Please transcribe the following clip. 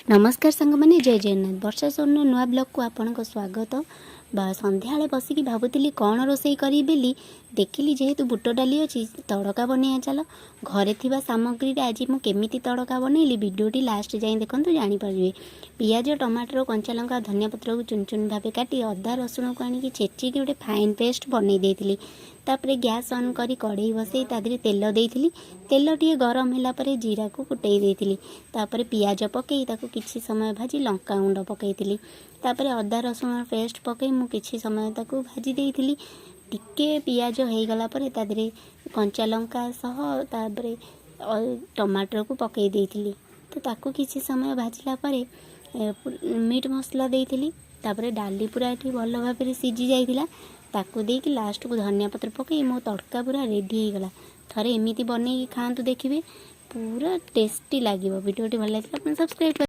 नमस्कार सांग मैंने जय जगन्नाथ वर्षा सोन नुआ ब्लॉग को आपन को स्वागत। संध्या बसिकी भावुली कौन रोसई करी बेली देखिली जेहेतु बुट डाली अच्छी तड़का बनैया चल घरे थिबा सामग्री आज मुझे तड़का बनैली वीडियोटी लास्ट जाए देखो जानीपर। पियाज टमाटर कंचा लंका धनिया पत्र को चुन चुन भाव काटी अदा रसुण को आनिक छेचिकी गोटे फाइन पेस्ट बनई देती। तापरे गैस ऑन करी कड़े बसई तादे तेल देइथिली। तेल टी गरम होला परे जीरा को फुटई देइथिली। तापरे पियाज पकई ताको किछि समय भाजी लंका गुंड पकईथिली। तापरे अदा रसुण पेस्ट पकई मु किछि समय ताको भाजी देइथिली। टिके पियाज हो गला परे तादे कंचा लंका सह तापरे टमाटर को पकई देइथिली। तो ताको किछि समय भाजिला परे मीट मसला देइथिली। तापरे डाली पूरा एठी भल भाबरे सिझी जाइथिला। ताकू देकी लास्ट को धनिया पत्र पकई मो तड़का पूरा रेडी हो गला। थरे एमिति बनै खातु देखिए पूरा टेस्टी लगे। वीडियोटी भल लगे सब्सक्राइब।